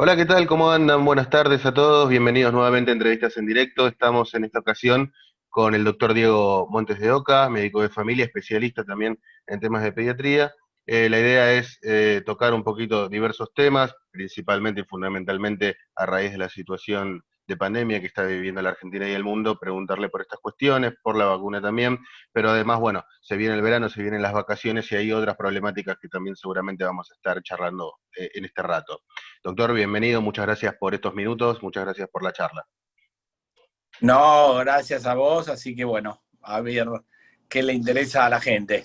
Hola, ¿qué tal? ¿Cómo andan? Buenas tardes a todos. Bienvenidos nuevamente a Entrevistas en Directo. Estamos en esta ocasión con el doctor Diego Montes de Oca, médico de familia, especialista también en temas de pediatría. La idea es tocar un poquito diversos temas, principalmente y fundamentalmente a raíz de la situación de pandemia que está viviendo la Argentina y el mundo, preguntarle por estas cuestiones, por la vacuna también, pero además, bueno, se viene el verano, se vienen las vacaciones y hay otras problemáticas que también seguramente vamos a estar charlando en este rato. Doctor, bienvenido, muchas gracias por estos minutos, muchas gracias por la charla. No, gracias a vos, así que bueno, a ver qué le interesa a la gente.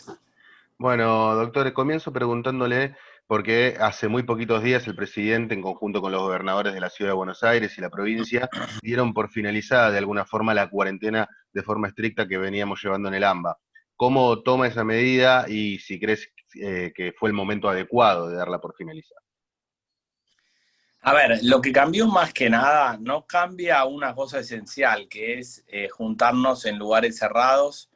Bueno, doctor, comienzo preguntándole, porque hace muy poquitos días el presidente, en conjunto con los gobernadores de la Ciudad de Buenos Aires y la provincia, dieron por finalizada de alguna forma la cuarentena de forma estricta que veníamos llevando en el AMBA. ¿Cómo toma esa medida y si crees que fue el momento adecuado de darla por finalizada? A ver, lo que cambió más que nada, no cambia una cosa esencial, que es juntarnos en lugares cerrados,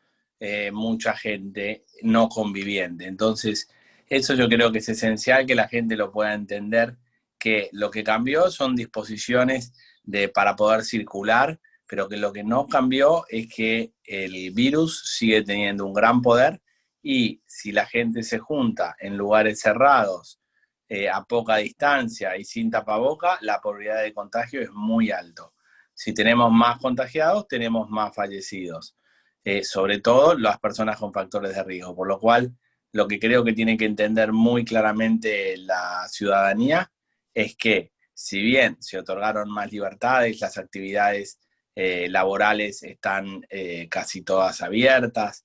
mucha gente no conviviente. Entonces, eso yo creo que es esencial que la gente lo pueda entender, que lo que cambió son disposiciones para poder circular, pero que lo que no cambió es que el virus sigue teniendo un gran poder y si la gente se junta en lugares cerrados, a poca distancia y sin tapaboca, la probabilidad de contagio es muy alto. Si tenemos más contagiados, tenemos más fallecidos, sobre todo las personas con factores de riesgo, por lo cual lo que creo que tiene que entender muy claramente la ciudadanía es que si bien se otorgaron más libertades, las actividades laborales están casi todas abiertas,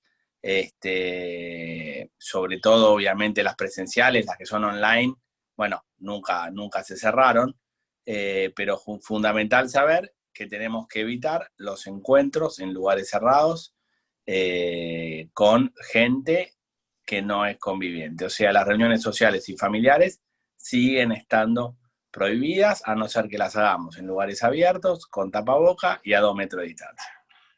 sobre todo obviamente las presenciales, las que son online, bueno, nunca se cerraron, pero fundamental saber que tenemos que evitar los encuentros en lugares cerrados con gente que no es conviviente. O sea, las reuniones sociales y familiares siguen estando prohibidas a no ser que las hagamos en lugares abiertos, con tapaboca y a 2 metros de distancia.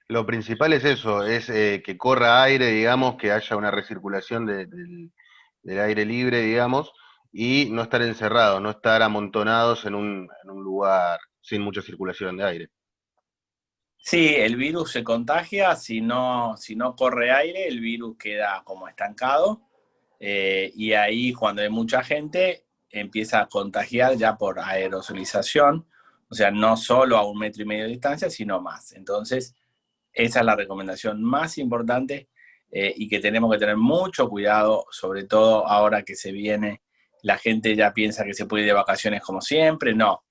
Lo principal es eso, es que corra aire, digamos, que haya una recirculación del aire libre, digamos, y no estar encerrados, no estar amontonados en un lugar sin mucha circulación de aire. Sí, el virus se contagia, si no corre aire, el virus queda como estancado y ahí cuando hay mucha gente empieza a contagiar ya por aerosolización, o sea, no solo a 1 metro y medio de distancia, sino más. Entonces, esa es la recomendación más importante y que tenemos que tener mucho cuidado, sobre todo ahora que se viene, la gente ya piensa que se puede ir de vacaciones como siempre, no.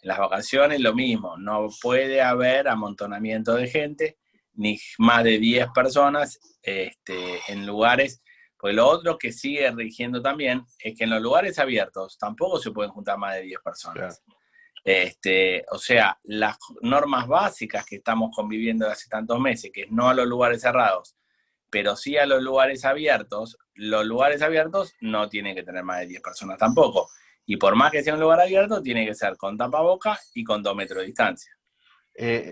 En las vacaciones lo mismo, no puede haber amontonamiento de gente, ni más de 10 personas en lugares. Pues lo otro que sigue rigiendo también es que en los lugares abiertos tampoco se pueden juntar más de 10 Claro. personas. O sea, las normas básicas que estamos conviviendo hace tantos meses, que es no a los lugares cerrados, pero sí a los lugares abiertos no tienen que tener más de 10 personas tampoco. Y por más que sea un lugar abierto, tiene que ser con tapaboca y con 2 metros de distancia.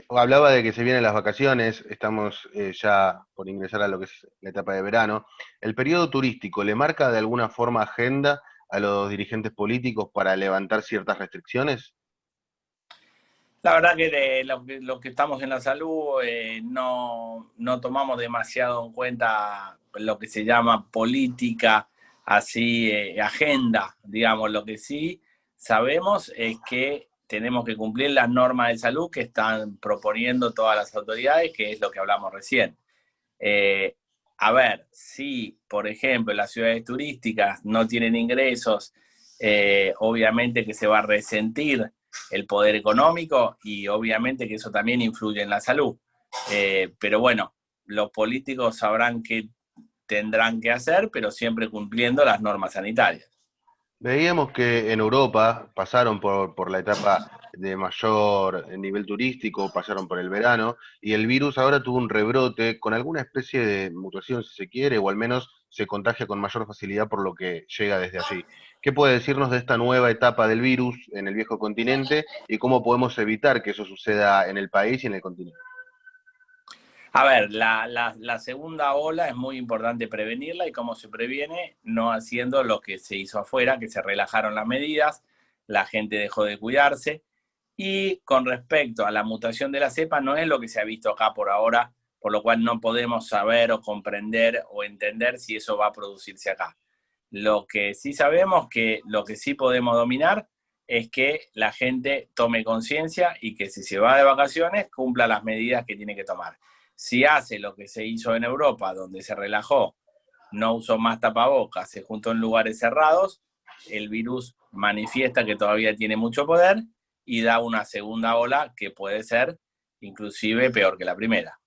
Hablaba de que se vienen las vacaciones, estamos ya por ingresar a lo que es la etapa de verano. ¿El periodo turístico le marca de alguna forma agenda a los dirigentes políticos para levantar ciertas restricciones? La verdad que de los que estamos en la salud no tomamos demasiado en cuenta lo que se llama política, así, agenda, digamos. Lo que sí sabemos es que tenemos que cumplir las normas de salud que están proponiendo todas las autoridades, que es lo que hablamos recién. Eh, a ver, si por ejemplo las ciudades turísticas no tienen ingresos, obviamente que se va a resentir el poder económico y obviamente que eso también influye en la salud. Pero bueno, los políticos sabrán qué tendrán que hacer, pero siempre cumpliendo las normas sanitarias. Veíamos que en Europa pasaron por la etapa de mayor nivel turístico, pasaron por el verano, y el virus ahora tuvo un rebrote con alguna especie de mutación, si se quiere, o al menos se contagia con mayor facilidad por lo que llega desde allí. ¿Qué puede decirnos de esta nueva etapa del virus en el viejo continente y cómo podemos evitar que eso suceda en el país y en el continente? A ver, la segunda ola es muy importante prevenirla y cómo se previene, no haciendo lo que se hizo afuera, que se relajaron las medidas, la gente dejó de cuidarse. Y con respecto a la mutación de la cepa, no es lo que se ha visto acá por ahora, por lo cual no podemos saber o comprender o entender si eso va a producirse acá. Lo que sí sabemos, que lo que sí podemos dominar, es que la gente tome conciencia y que si se va de vacaciones, cumpla las medidas que tiene que tomar. Si hace lo que se hizo en Europa, donde se relajó, no usó más tapabocas, se juntó en lugares cerrados, el virus manifiesta que todavía tiene mucho poder y da una segunda ola que puede ser inclusive peor que la primera.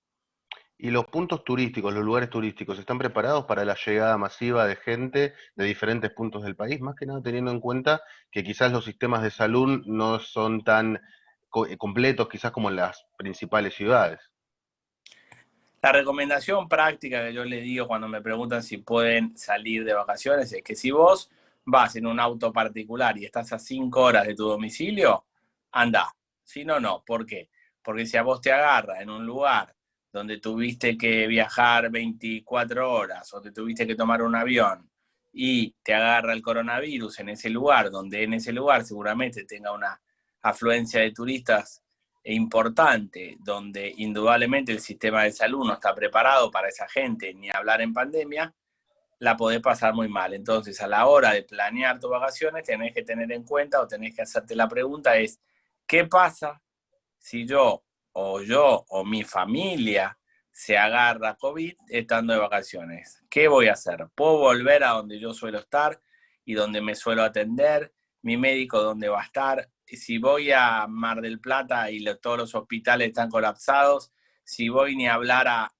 ¿Y los puntos turísticos, los lugares turísticos, están preparados para la llegada masiva de gente de diferentes puntos del país? Más que nada teniendo en cuenta que quizás los sistemas de salud no son tan completos quizás como en las principales ciudades. La recomendación práctica que yo les digo cuando me preguntan si pueden salir de vacaciones es que si vos vas en un auto particular y estás a 5 horas de tu domicilio, anda. Si no, no. ¿Por qué? Porque si a vos te agarra en un lugar donde tuviste que viajar 24 horas o te tuviste que tomar un avión y te agarra el coronavirus en ese lugar, donde en ese lugar seguramente tenga una afluencia de turistas importante, donde indudablemente el sistema de salud no está preparado para esa gente, ni hablar en pandemia, la podés pasar muy mal. Entonces, a la hora de planear tus vacaciones, tenés que tener en cuenta o tenés que hacerte la pregunta es, ¿qué pasa si yo o mi familia se agarra COVID estando de vacaciones? ¿Qué voy a hacer? ¿Puedo volver a donde yo suelo estar y donde me suelo atender? ¿Mi médico dónde va a estar? Si voy a Mar del Plata y todos los hospitales están colapsados, si voy ni a hablar a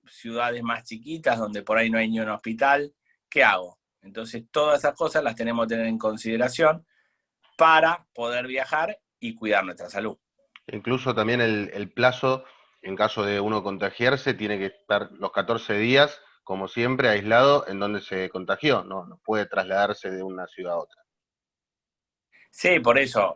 ciudades más chiquitas donde por ahí no hay ni un hospital, ¿qué hago? Entonces todas esas cosas las tenemos que tener en consideración para poder viajar y cuidar nuestra salud. Incluso también el plazo, en caso de uno contagiarse, tiene que estar los 14 días, como siempre, aislado en donde se contagió, ¿no? No puede trasladarse de una ciudad a otra. Sí, por eso,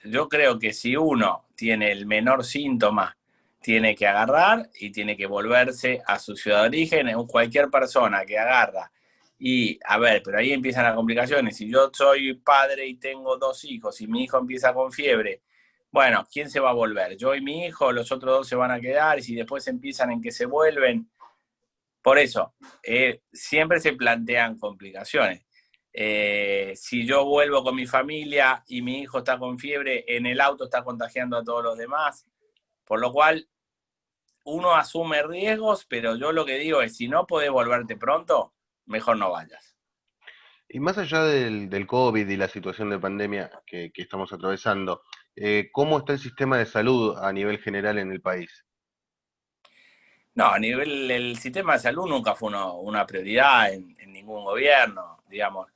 yo creo que si uno tiene el menor síntoma, tiene que agarrar y tiene que volverse a su ciudad de origen. Cualquier persona que agarra y, a ver, pero ahí empiezan las complicaciones. Si yo soy padre y tengo 2 hijos y mi hijo empieza con fiebre, bueno, ¿quién se va a volver? ¿Yo y mi hijo? ¿Los otros 2 se van a quedar? Y si después empiezan en que se vuelven. Por eso, siempre se plantean complicaciones. Si yo vuelvo con mi familia y mi hijo está con fiebre, en el auto está contagiando a todos los demás, por lo cual uno asume riesgos, pero yo lo que digo es, si no podés volverte pronto, mejor no vayas. Y más allá del COVID y la situación de pandemia que estamos atravesando, ¿cómo está el sistema de salud a nivel general en el país? No, a nivel el sistema de salud nunca fue una prioridad en ningún gobierno, digamos.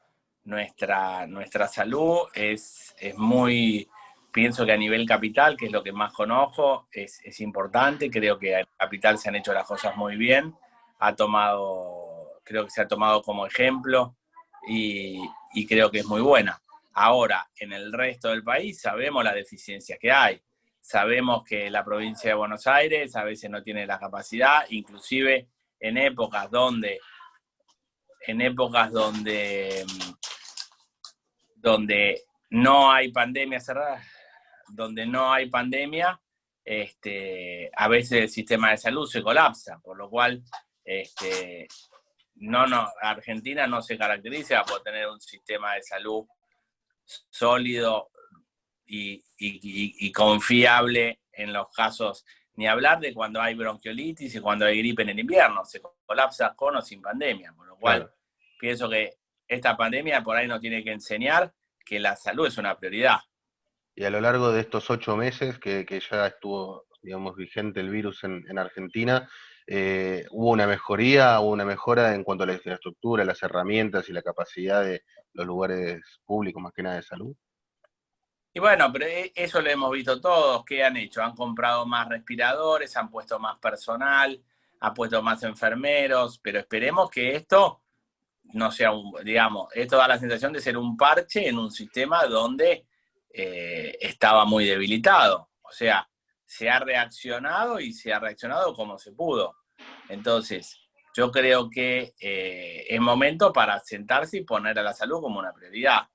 Nuestra salud es muy, pienso que a nivel capital, que es lo que más conozco, es importante. Creo que en capital se han hecho las cosas muy bien. Creo que se ha tomado como ejemplo y creo que es muy buena. Ahora, en el resto del país sabemos las deficiencias que hay. Sabemos que la provincia de Buenos Aires a veces no tiene la capacidad, inclusive en épocas donde, en épocas donde no hay pandemia cerrada, donde no hay pandemia, a veces el sistema de salud se colapsa, por lo cual Argentina no se caracteriza por tener un sistema de salud sólido y confiable en los casos, ni hablar de cuando hay bronquiolitis y cuando hay gripe en el invierno, se colapsa con o sin pandemia, por lo cual Claro. pienso que esta pandemia por ahí nos tiene que enseñar que la salud es una prioridad. Y a lo largo de estos 8 meses que ya estuvo, digamos, vigente el virus en Argentina, ¿hubo una mejoría, hubo una mejora en cuanto a la infraestructura, las herramientas y la capacidad de los lugares públicos, más que nada de salud? Y bueno, pero eso lo hemos visto todos. ¿Qué han hecho? Han comprado más respiradores, han puesto más personal, han puesto más enfermeros, pero esperemos que esto no sea digamos, esto da la sensación de ser un parche en un sistema donde estaba muy debilitado. O sea, se ha reaccionado y se ha reaccionado como se pudo. Entonces, yo creo que es momento para sentarse y poner a la salud como una prioridad.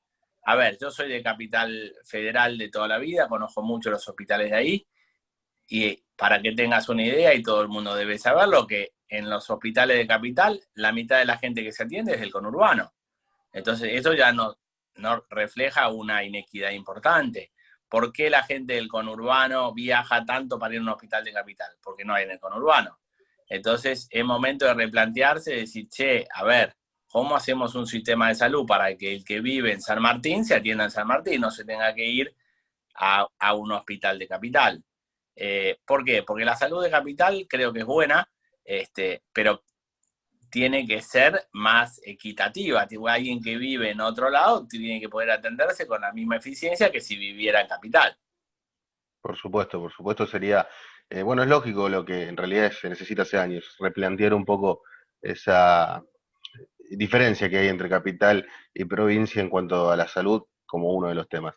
A ver, yo soy de Capital Federal de toda la vida, conozco mucho los hospitales de ahí, y para que tengas una idea, y todo el mundo debe saberlo, que en los hospitales de Capital, la mitad de la gente que se atiende es del conurbano. Entonces, eso ya no refleja una inequidad importante. ¿Por qué la gente del conurbano viaja tanto para ir a un hospital de Capital? Porque no hay en el conurbano. Entonces, es momento de replantearse, de decir, che, a ver, ¿cómo hacemos un sistema de salud para que el que vive en San Martín se atienda en San Martín, no se tenga que ir a un hospital de Capital? ¿Por qué? Porque la salud de Capital creo que es buena, pero tiene que ser más equitativa. Tipo, alguien que vive en otro lado tiene que poder atenderse con la misma eficiencia que si viviera en Capital. Por supuesto sería, bueno, es lógico lo que en realidad se necesita hace años, replantear un poco esa diferencia que hay entre capital y provincia en cuanto a la salud como uno de los temas.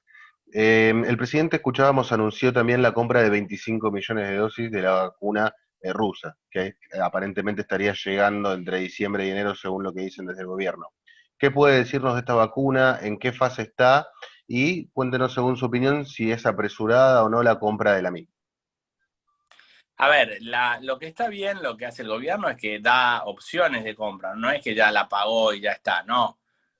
El presidente, escuchábamos, anunció también la compra de 25 millones de dosis de la vacuna rusa, que aparentemente estaría llegando entre diciembre y enero, según lo que dicen desde el gobierno. ¿Qué puede decirnos de esta vacuna? ¿En qué fase está? Y cuéntenos, según su opinión, si es apresurada o no la compra de la misma. A ver, lo que está bien, lo que hace el gobierno es que da opciones de compra, no es que ya la pagó y ya está, no.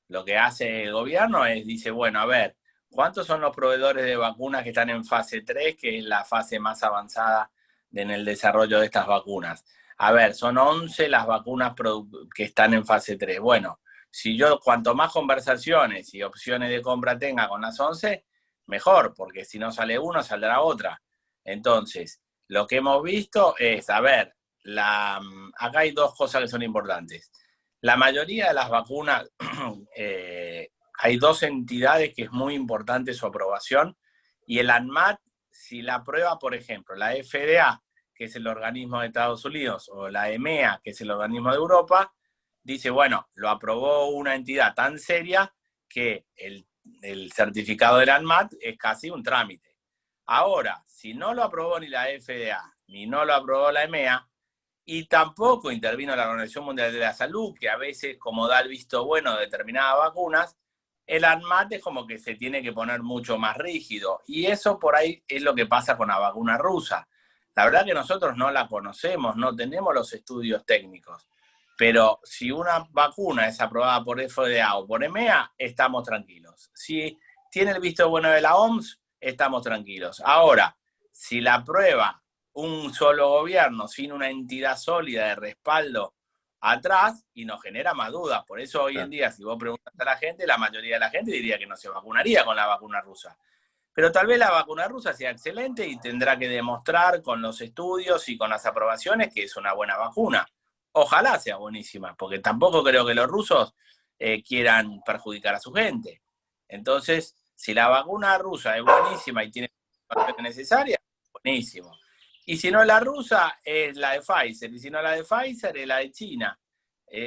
Lo que hace el gobierno es, dice, bueno, a ver, ¿cuántos son los proveedores de vacunas que están en fase 3, que es la fase más avanzada en el desarrollo de estas vacunas? A ver, son 11 las vacunas que están en fase 3. Bueno, si yo cuanto más conversaciones y opciones de compra tenga con las 11, mejor, porque si no sale uno, saldrá otra. Entonces, lo que hemos visto es, a ver, acá hay dos cosas que son importantes. La mayoría de las vacunas, hay dos entidades que es muy importante su aprobación, y el ANMAT, si la aprueba, por ejemplo, la FDA, que es el organismo de Estados Unidos, o la EMEA, que es el organismo de Europa, dice, bueno, lo aprobó una entidad tan seria que el certificado del ANMAT es casi un trámite. Ahora, si no lo aprobó ni la FDA, ni no lo aprobó la EMEA, y tampoco intervino la Organización Mundial de la Salud, que a veces, como da el visto bueno de determinadas vacunas, el ANMAT es como que se tiene que poner mucho más rígido. Y eso por ahí es lo que pasa con la vacuna rusa. La verdad que nosotros no la conocemos, no tenemos los estudios técnicos. Pero si una vacuna es aprobada por FDA o por EMEA, estamos tranquilos. Si tiene el visto bueno de la OMS, estamos tranquilos. Ahora, si la aprueba un solo gobierno sin una entidad sólida de respaldo atrás, y nos genera más dudas. Por eso hoy en día, si vos preguntas a la gente, la mayoría de la gente diría que no se vacunaría con la vacuna rusa. Pero tal vez la vacuna rusa sea excelente y tendrá que demostrar con los estudios y con las aprobaciones que es una buena vacuna. Ojalá sea buenísima, porque tampoco creo que los rusos quieran perjudicar a su gente. Entonces, si la vacuna rusa es buenísima y tiene las aprobaciones necesarias, buenísimo. Y si no es la rusa, es la de Pfizer. Y si no es la de Pfizer, es la de China.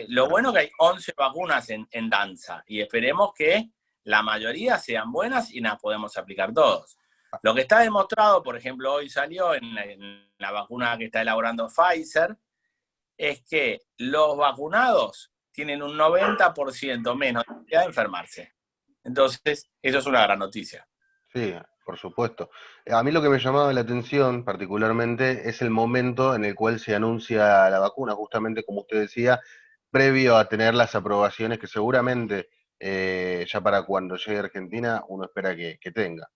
Lo bueno es que hay 11 vacunas en danza. Y esperemos que la mayoría sean buenas y las podemos aplicar todos. Lo que está demostrado, por ejemplo, hoy salió en la vacuna que está elaborando Pfizer, es que los vacunados tienen un 90% menos de enfermarse. Entonces, eso es una gran noticia. Sí, por supuesto. A mí lo que me llamaba la atención particularmente es el momento en el cual se anuncia la vacuna, justamente como usted decía, previo a tener las aprobaciones que seguramente ya para cuando llegue a Argentina uno espera que tenga.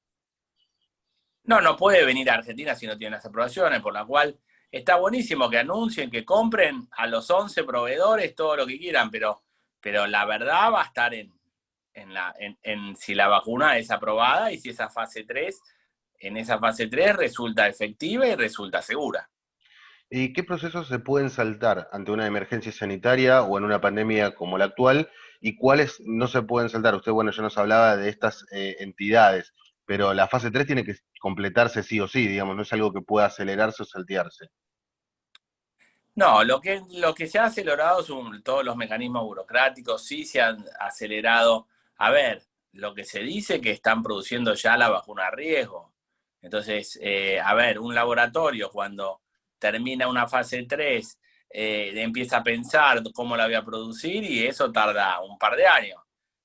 No puede venir a Argentina si no tiene las aprobaciones, por la cual está buenísimo que anuncien, que compren a los 11 proveedores todo lo que quieran, pero la verdad va a estar en si la vacuna es aprobada y si esa fase 3, en esa fase 3 resulta efectiva y resulta segura. ¿Y qué procesos se pueden saltar ante una emergencia sanitaria o en una pandemia como la actual? ¿Y cuáles no se pueden saltar? Usted, bueno, ya nos hablaba de estas entidades, pero la fase 3 tiene que completarse sí o sí, digamos, no es algo que pueda acelerarse o saltearse. No, lo que se ha acelerado son todos los mecanismos burocráticos, sí se han acelerado. A ver, lo que se dice que están produciendo ya la vacuna a riesgo. Entonces, a ver, un laboratorio cuando termina una fase 3 empieza a pensar cómo la voy a producir y eso tarda un par de años.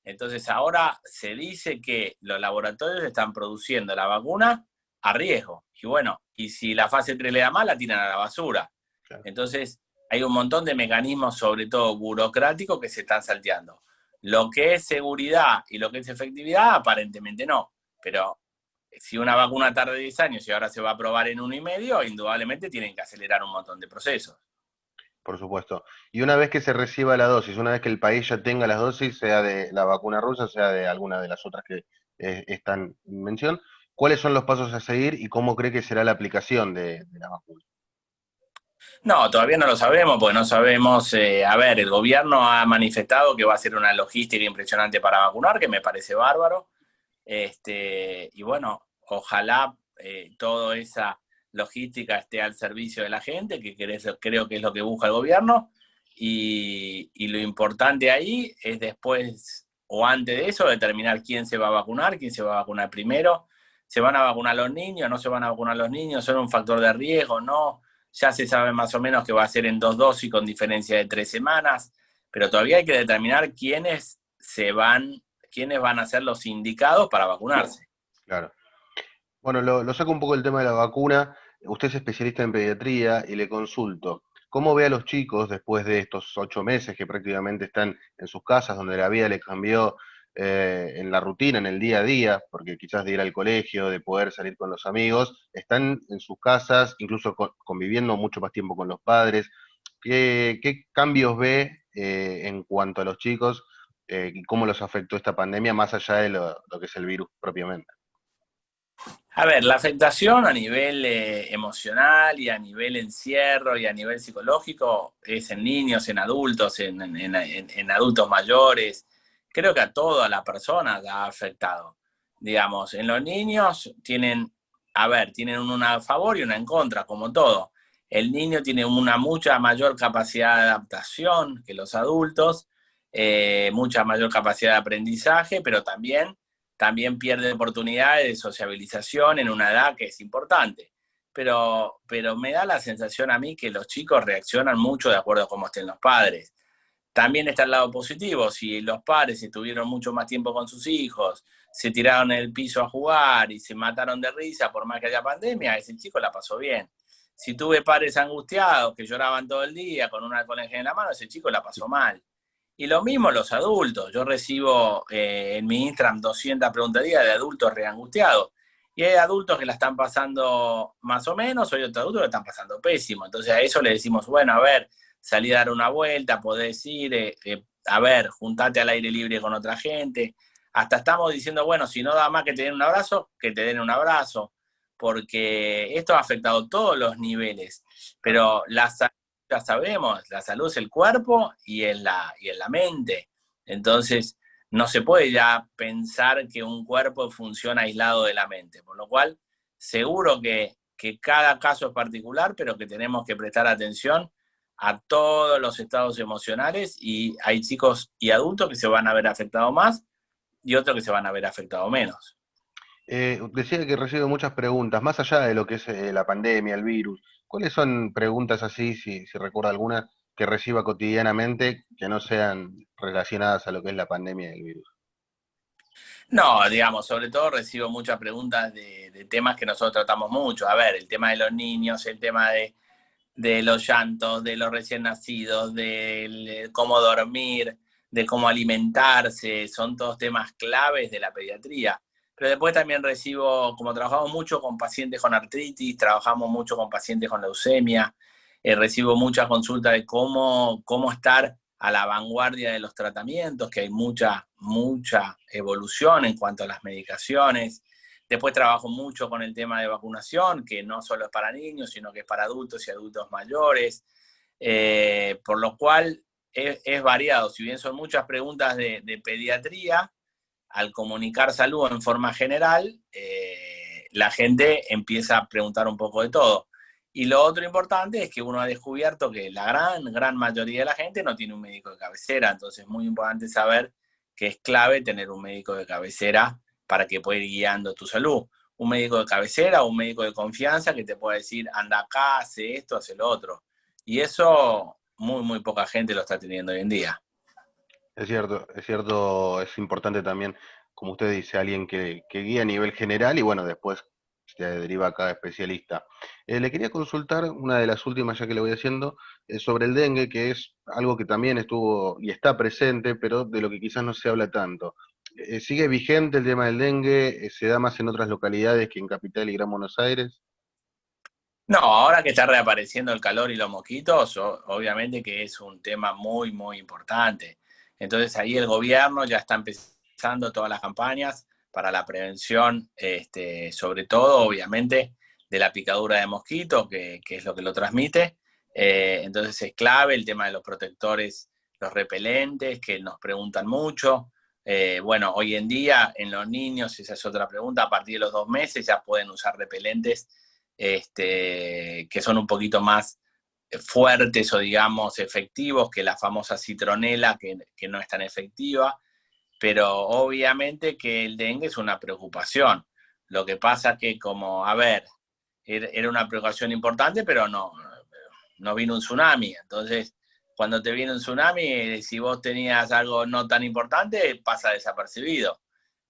Entonces ahora se dice que los laboratorios están produciendo la vacuna a riesgo. Y bueno, y si la fase 3 le da mal, la tiran a la basura. Claro. Entonces hay un montón de mecanismos, sobre todo burocráticos, que se están salteando. Lo que es seguridad y lo que es efectividad, aparentemente no. Pero si una vacuna tarda 10 años y ahora se va a aprobar en 1 y medio, indudablemente tienen que acelerar un montón de procesos. Por supuesto. Y una vez que se reciba la dosis, una vez que el país ya tenga las dosis, sea de la vacuna rusa, sea de alguna de las otras que están en mención, ¿cuáles son los pasos a seguir y cómo cree que será la aplicación de la vacuna? No, todavía no lo sabemos, porque no sabemos, a ver, el gobierno ha manifestado que va a ser una logística impresionante para vacunar, que me parece bárbaro. Y bueno, ojalá toda esa logística esté al servicio de la gente, que creo que es lo que busca el gobierno. Y lo importante ahí es después o antes de eso determinar quién se va a vacunar, quién se va a vacunar primero. ¿Se van a vacunar los niños? ¿No se van a vacunar los niños? ¿Son un factor de riesgo? No. Ya se sabe más o menos que va a ser en 2 dosis con diferencia de 3 semanas, pero todavía hay que determinar quiénes van a ser los indicados para vacunarse. Claro. Bueno, lo saco un poco el tema de la vacuna. Usted es especialista en pediatría y le consulto. ¿Cómo ve a los chicos después de estos 8 meses que prácticamente están en sus casas, donde la vida les cambió en la rutina, en el día a día, porque quizás de ir al colegio, de poder salir con los amigos, están en sus casas, incluso conviviendo mucho más tiempo con los padres? ¿Qué cambios ve en cuanto a los chicos y cómo los afectó esta pandemia, más allá de lo que es el virus propiamente? A ver, la afectación a nivel emocional y a nivel encierro y a nivel psicológico es en niños, en adultos, en adultos mayores. Creo que a toda la persona la ha afectado. Digamos, en los niños tienen una a favor y una en contra, como todo. El niño tiene una mucha mayor capacidad de adaptación que los adultos, mucha mayor capacidad de aprendizaje, pero también pierde oportunidades de sociabilización en una edad que es importante. Pero me da la sensación a mí que los chicos reaccionan mucho de acuerdo a cómo estén los padres. También está el lado positivo, si los padres estuvieron mucho más tiempo con sus hijos, se tiraron en el piso a jugar y se mataron de risa por más que haya pandemia, ese chico la pasó bien. Si tuve padres angustiados que lloraban todo el día con un alcohol en gel en la mano, ese chico la pasó mal. Y lo mismo los adultos. Yo recibo en mi Instagram 200 preguntas al día de adultos reangustiados. Y hay adultos que la están pasando más o menos, hay otros adultos que la están pasando pésimo. Entonces a eso le decimos, bueno, a ver, salí a dar una vuelta, podés ir, a ver, juntate al aire libre con otra gente. Hasta estamos diciendo, bueno, si no da más que te den un abrazo, que te den un abrazo. Porque esto ha afectado todos los niveles. Pero ya sabemos, la salud es el cuerpo y en la mente. Entonces, no se puede ya pensar que un cuerpo funciona aislado de la mente. Por lo cual, seguro que cada caso es particular, pero que tenemos que prestar atención a todos los estados emocionales y hay chicos y adultos que se van a ver afectados más y otros que se van a ver afectados menos. Decía que recibe muchas preguntas, más allá de lo que es la pandemia, el virus. ¿Cuáles son preguntas así, si recuerda alguna, que reciba cotidianamente que no sean relacionadas a lo que es la pandemia y el virus? No, digamos, sobre todo recibo muchas preguntas de temas que nosotros tratamos mucho. A ver, el tema de los niños, el tema de los llantos, de los recién nacidos, de cómo dormir, de cómo alimentarse, son todos temas claves de la pediatría. Pero después también recibo, como trabajamos mucho con pacientes con artritis, trabajamos mucho con pacientes con leucemia, recibo muchas consultas de cómo estar a la vanguardia de los tratamientos, que hay mucha evolución en cuanto a las medicaciones. Después trabajo mucho con el tema de vacunación, que no solo es para niños, sino que es para adultos y adultos mayores, por lo cual es variado. Si bien son muchas preguntas de pediatría, al comunicar salud en forma general, la gente empieza a preguntar un poco de todo. Y lo otro importante es que uno ha descubierto que la gran mayoría de la gente no tiene un médico de cabecera, entonces es muy importante saber que es clave tener un médico de cabecera para que pueda ir guiando tu salud. Un médico de cabecera o un médico de confianza que te pueda decir, anda acá, hace esto, hace lo otro. Y eso muy poca gente lo está teniendo hoy en día. Es cierto, es importante también, como usted dice, alguien que guíe a nivel general y bueno, después se deriva a cada especialista. Le quería consultar una de las últimas, ya que le voy haciendo, sobre el dengue, que es algo que también estuvo y está presente, pero de lo que quizás no se habla tanto. ¿Sigue vigente el tema del dengue? ¿Se da más en otras localidades que en Capital y Gran Buenos Aires? No, ahora que está reapareciendo el calor y los mosquitos, obviamente que es un tema muy, muy importante. Entonces ahí el gobierno ya está empezando todas las campañas para la prevención, sobre todo, obviamente, de la picadura de mosquitos, que es lo que lo transmite. Entonces es clave el tema de los protectores, los repelentes, que nos preguntan mucho. Bueno, hoy en día en los niños, esa es otra pregunta, a partir de los 2 meses ya pueden usar repelentes que son un poquito más fuertes o digamos efectivos que la famosa citronela, que no es tan efectiva, pero obviamente que el dengue es una preocupación. Lo que pasa que como, a ver, era una preocupación importante, pero no vino un tsunami. Entonces, cuando te viene un tsunami, si vos tenías algo no tan importante, pasa desapercibido.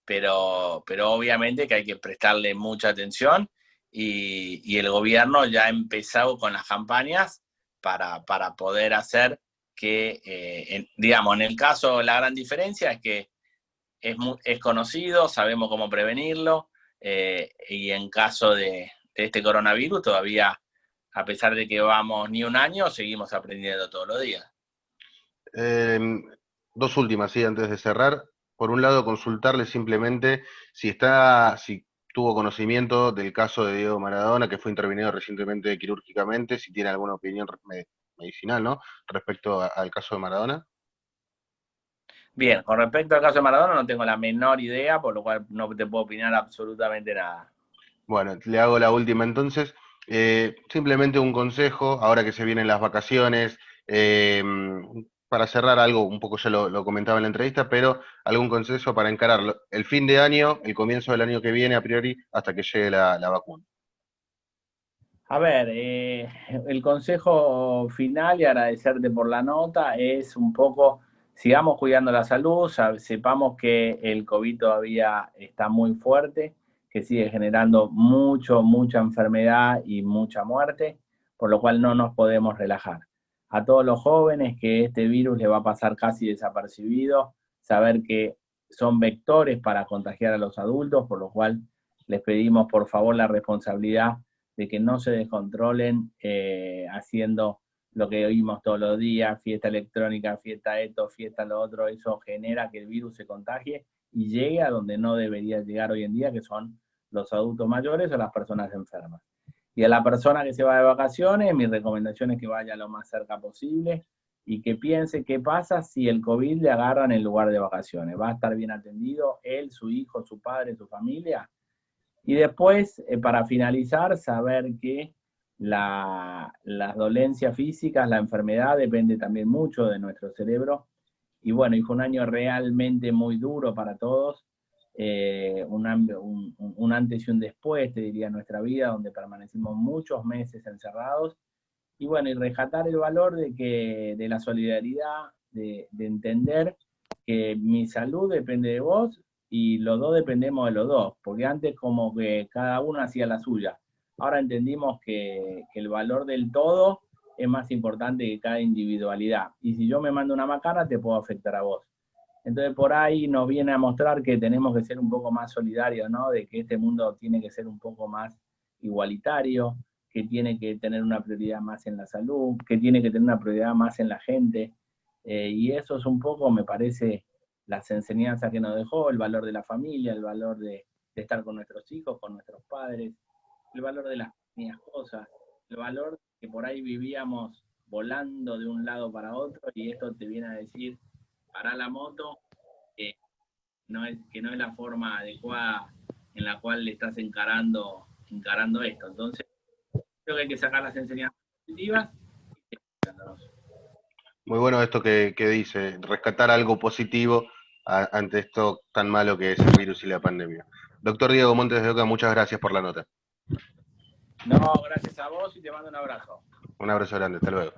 Pero obviamente que hay que prestarle mucha atención y el gobierno ya ha empezado con las campañas para poder hacer que, digamos, en el caso, la gran diferencia es que es conocido, sabemos cómo prevenirlo, y en caso de este coronavirus todavía, a pesar de que vamos ni un año, seguimos aprendiendo todos los días. Eh, Dos últimas, sí, antes de cerrar. Por un lado, consultarle simplemente si tuvo conocimiento del caso de Diego Maradona, que fue intervenido recientemente quirúrgicamente, si tiene alguna opinión medicinal, ¿no? Respecto al caso de Maradona. Bien, con respecto al caso de Maradona no tengo la menor idea, por lo cual no te puedo opinar absolutamente nada. Bueno, le hago la última entonces. Simplemente un consejo, ahora que se vienen las vacaciones, eh, para cerrar algo, un poco ya lo comentaba en la entrevista, pero algún consejo para encarar el fin de año, el comienzo del año que viene a priori, hasta que llegue la vacuna. A ver, el consejo final y agradecerte por la nota es un poco, sigamos cuidando la salud, sepamos que el COVID todavía está muy fuerte, que sigue generando mucha enfermedad y mucha muerte, por lo cual no nos podemos relajar. A todos los jóvenes que este virus le va a pasar casi desapercibido, saber que son vectores para contagiar a los adultos, por lo cual les pedimos por favor la responsabilidad de que no se descontrolen haciendo lo que oímos todos los días, fiesta electrónica, fiesta esto, fiesta lo otro, eso genera que el virus se contagie y llegue a donde no debería llegar hoy en día, que son los adultos mayores o las personas enfermas. Y a la persona que se va de vacaciones, mi recomendación es que vaya lo más cerca posible y que piense qué pasa si el COVID le agarra en el lugar de vacaciones. ¿Va a estar bien atendido él, su hijo, su padre, su familia? Y después, para finalizar, saber que las dolencias físicas, la enfermedad, depende también mucho de nuestro cerebro. Y bueno, y fue un año realmente muy duro para todos, un antes y un después, te diría, en nuestra vida, donde permanecimos muchos meses encerrados. Y bueno, y rescatar el valor de la solidaridad, de entender que mi salud depende de vos y los dos dependemos de los dos, porque antes como que cada uno hacía la suya. Ahora entendimos que el valor del todo es más importante que cada individualidad. Y si yo me mando una macana, te puedo afectar a vos. Entonces por ahí nos viene a mostrar que tenemos que ser un poco más solidarios, ¿no? De que este mundo tiene que ser un poco más igualitario, que tiene que tener una prioridad más en la salud, que tiene que tener una prioridad más en la gente. Y eso es un poco, me parece, las enseñanzas que nos dejó, el valor de la familia, el valor de estar con nuestros hijos, con nuestros padres, el valor de las pequeñas cosas, el valor que por ahí vivíamos volando de un lado para otro y esto te viene a decir, para la moto, que no es la forma adecuada en la cual le estás encarando esto. Entonces, creo que hay que sacar las enseñanzas positivas y Muy bueno esto que dice, rescatar algo positivo ante esto tan malo que es el virus y la pandemia. Doctor Diego Montes de Oca, muchas gracias por la nota. no, gracias a vos y te mando un abrazo. Un abrazo grande, hasta luego.